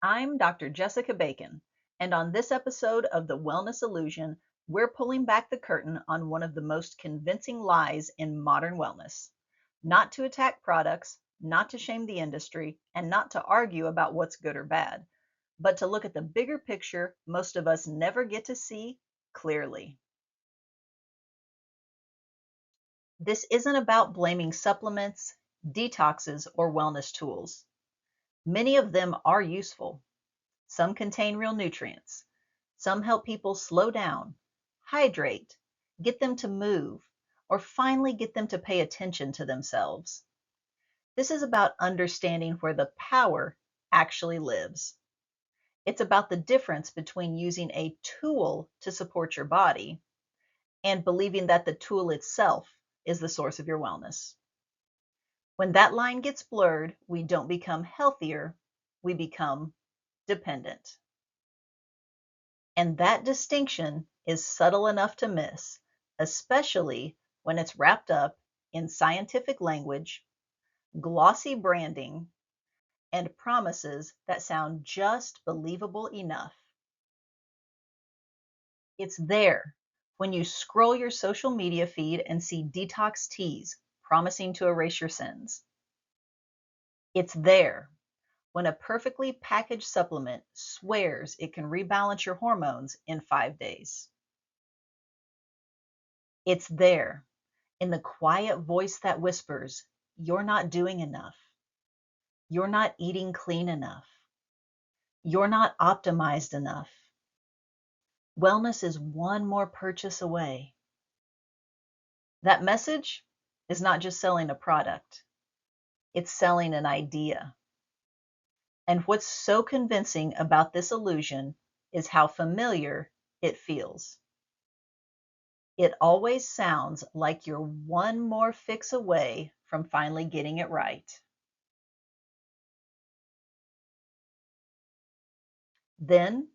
I'm Dr. Jessica Bacon, and on this episode of The Wellness Illusion, we're pulling back the curtain on one of the most convincing lies in modern wellness. Not to attack products, not to shame the industry, and not to argue about what's good or bad, but to look at the bigger picture most of us never get to see clearly. This isn't about blaming supplements, detoxes, or wellness tools. Many of them are useful. Some contain real nutrients. Some help people slow down, hydrate, get them to move, or finally get them to pay attention to themselves. This is about understanding where the power actually lives. It's about the difference between using a tool to support your body and believing that the tool itself is the source of your wellness. When that line gets blurred, we don't become healthier, we become dependent. And that distinction is subtle enough to miss, especially when it's wrapped up in scientific language, glossy branding, and promises that sound just believable enough. It's there when you scroll your social media feed and see detox teas promising to erase your sins. It's there when a perfectly packaged supplement swears it can rebalance your hormones in 5 days. It's there in the quiet voice that whispers, "You're not doing enough. You're not eating clean enough. You're not optimized enough. Wellness is one more purchase away." That message is not just selling a product, it's selling an idea. And what's so convincing about this illusion is how familiar it feels. It always sounds like you're one more fix away from finally getting it right. Then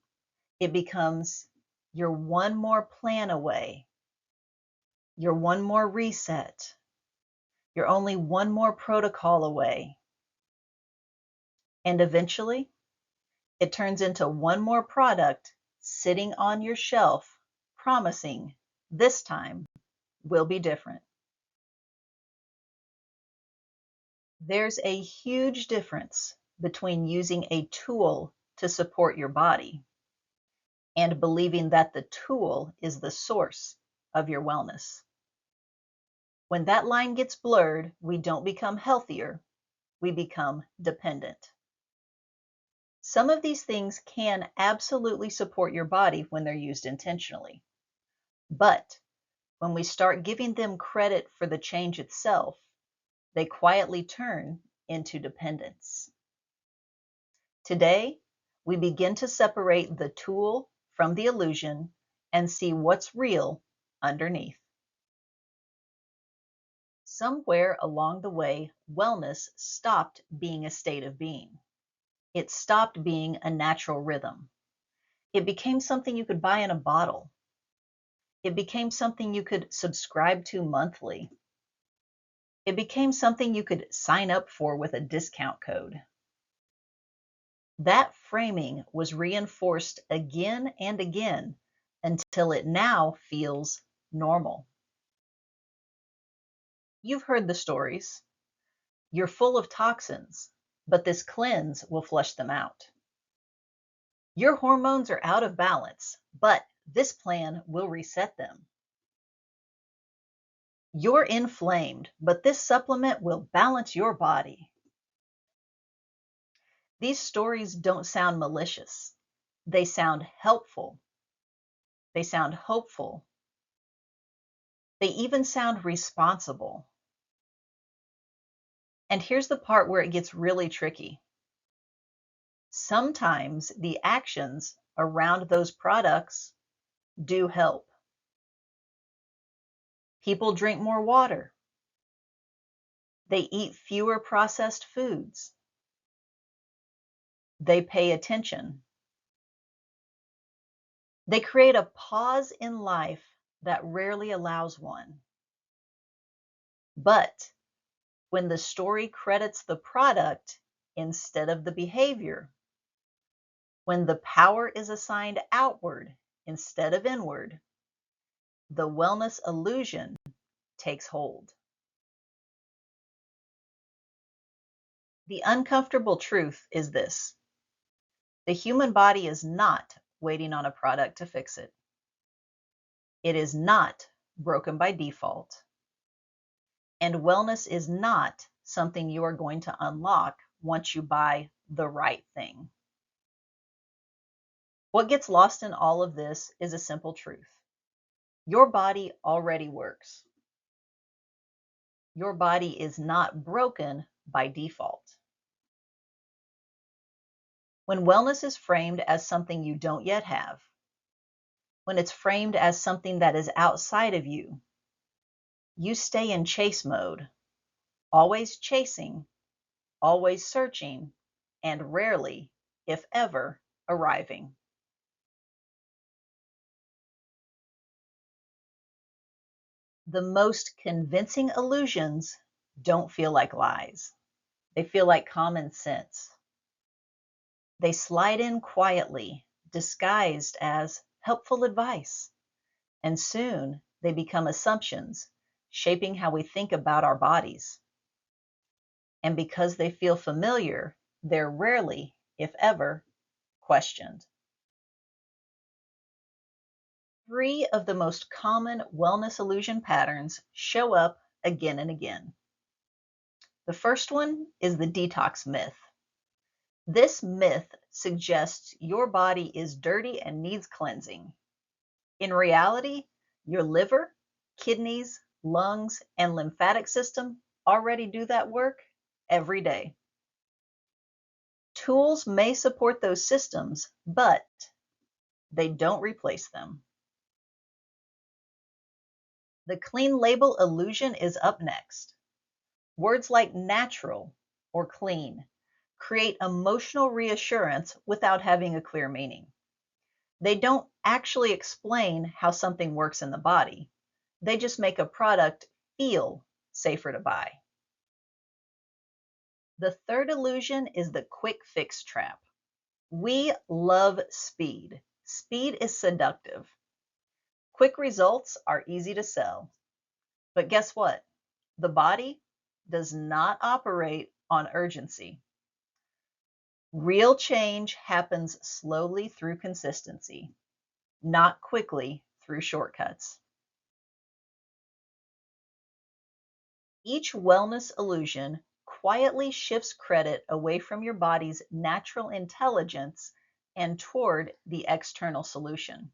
it becomes you're one more plan away, you're one more reset, you're only one more protocol away. And eventually, it turns into one more product sitting on your shelf, promising this time will be different. There's a huge difference between using a tool to support your body and believing that the tool is the source of your wellness. When that line gets blurred, we don't become healthier, we become dependent. Some of these things can absolutely support your body when they're used intentionally. But when we start giving them credit for the change itself, they quietly turn into dependence. Today, we begin to separate the tool from the illusion and see what's real underneath. Somewhere along the way, wellness stopped being a state of being. It stopped being a natural rhythm. It became something you could buy in a bottle. It became something you could subscribe to monthly. It became something you could sign up for with a discount code. That framing was reinforced again and again until it now feels normal. You've heard the stories. You're full of toxins, but this cleanse will flush them out. Your hormones are out of balance, but this plan will reset them. You're inflamed, but this supplement will balance your body. These stories don't sound malicious. They sound helpful. They sound hopeful. They even sound responsible. And here's the part where it gets really tricky. Sometimes the actions around those products do help. People drink more water. They eat fewer processed foods. They pay attention. They create a pause in life that rarely allows one. But when the story credits the product instead of the behavior, When the power is assigned outward instead of inward, the wellness illusion takes hold. The uncomfortable truth is this: the human body is not waiting on a product to fix it. It is not broken by default. And wellness is not something you are going to unlock once you buy the right thing. What gets lost in all of this is a simple truth. Your body already works. Your body is not broken by default. When wellness is framed as something you don't yet have, when it's framed as something that is outside of you, you stay in chase mode, always chasing, always searching, and rarely, if ever, arriving. The most convincing illusions don't feel like lies. They feel like common sense. They slide in quietly, disguised as helpful advice, and soon they become assumptions, shaping how we think about our bodies. And because they feel familiar, they're rarely, if ever, questioned. 3 of the most common wellness illusion patterns show up again and again. The first one is the detox myth. This myth suggests your body is dirty and needs cleansing. In reality, your liver, kidneys, lungs, and lymphatic system already do that work every day. Tools may support those systems, but they don't replace them. The clean label illusion is up next. Words like natural or clean create emotional reassurance without having a clear meaning. They don't actually explain how something works in the body. They just make a product feel safer to buy. The third illusion is the quick fix trap. We love speed. Speed is seductive. Quick results are easy to sell. But guess what? The body does not operate on urgency. Real change happens slowly through consistency, not quickly through shortcuts. Each wellness illusion quietly shifts credit away from your body's natural intelligence and toward the external solution.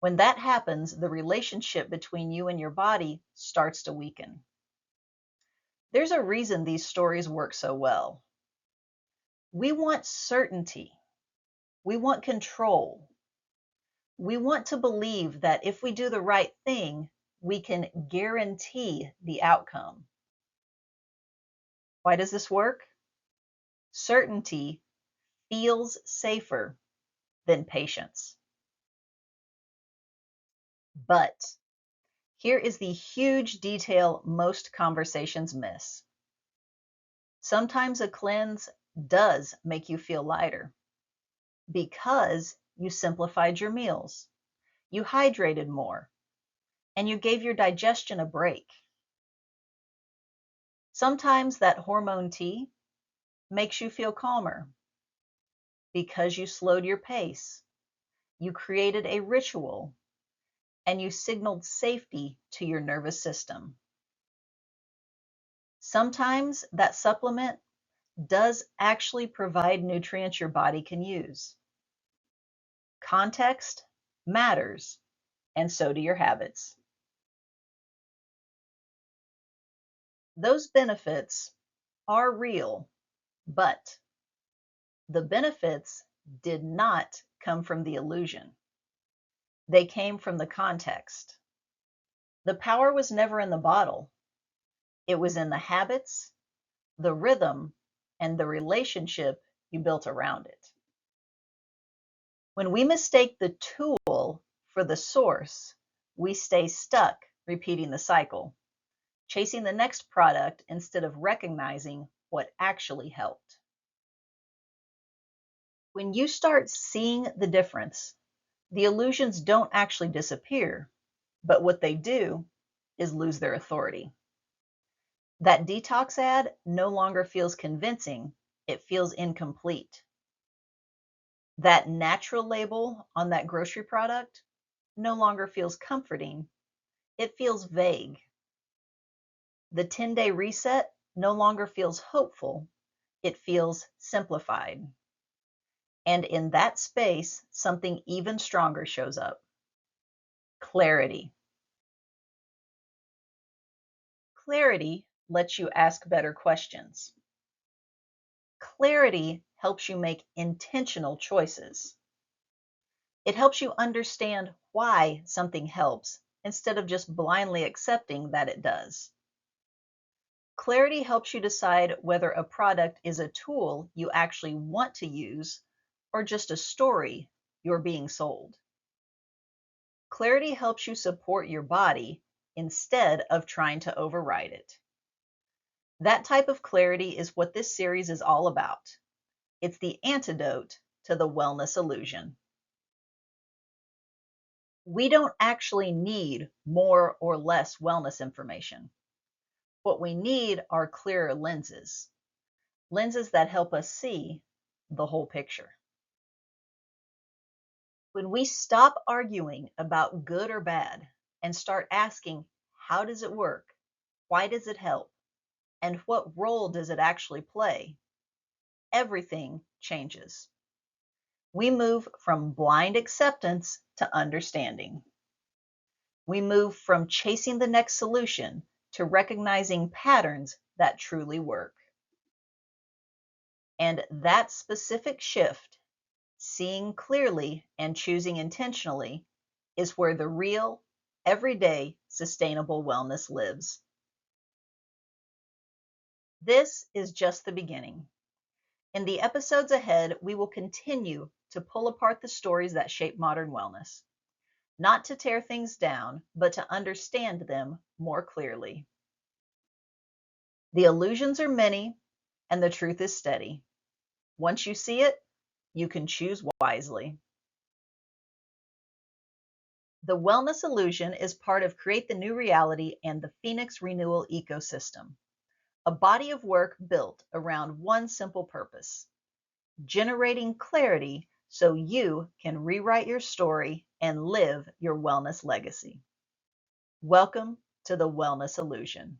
When that happens, the relationship between you and your body starts to weaken. There's a reason these stories work so well. We want certainty. We want control. We want to believe that if we do the right thing, we can guarantee the outcome. Why does this work? Certainty feels safer than patience. But here is the huge detail most conversations miss. Sometimes a cleanse does make you feel lighter because you simplified your meals, you hydrated more, and you gave your digestion a break. Sometimes that hormone tea makes you feel calmer because you slowed your pace, you created a ritual, and you signaled safety to your nervous system. Sometimes that supplement does actually provide nutrients your body can use. Context matters, and so do your habits. Those benefits are real, but the benefits did not come from the illusion. They came from the context. The power was never in the bottle. It was in the habits, the rhythm, and the relationship you built around it. When we mistake the tool for the source, we stay stuck repeating the cycle, chasing the next product instead of recognizing what actually helped. When you start seeing the difference, the illusions don't actually disappear, but what they do is lose their authority. That detox ad no longer feels convincing, it feels incomplete. That natural label on that grocery product no longer feels comforting, it feels vague. The 10-day reset no longer feels hopeful, it feels simplified. And in that space, something even stronger shows up: clarity. Clarity lets you ask better questions. Clarity helps you make intentional choices. It helps you understand why something helps instead of just blindly accepting that it does. Clarity helps you decide whether a product is a tool you actually want to use or just a story you're being sold. Clarity helps you support your body instead of trying to override it. That type of clarity is what this series is all about. It's the antidote to the wellness illusion. We don't actually need more or less wellness information. What we need are clearer lenses, lenses that help us see the whole picture. When we stop arguing about good or bad and start asking, how does it work? Why does it help? And what role does it actually play? Everything changes. We move from blind acceptance to understanding. We move from chasing the next solution to recognizing patterns that truly work. And that specific shift, seeing clearly and choosing intentionally, is where the real, everyday, sustainable wellness lives. This is just the beginning. In the episodes ahead, we will continue to pull apart the stories that shape modern wellness, not to tear things down, but to understand them more clearly. The illusions are many, and the truth is steady. Once you see it, you can choose wisely. The Wellness Illusion is part of Create the New Reality and the Phoenix Renewal ecosystem, a body of work built around one simple purpose: generating clarity so you can rewrite your story and live your wellness legacy. Welcome to the Wellness Illusion.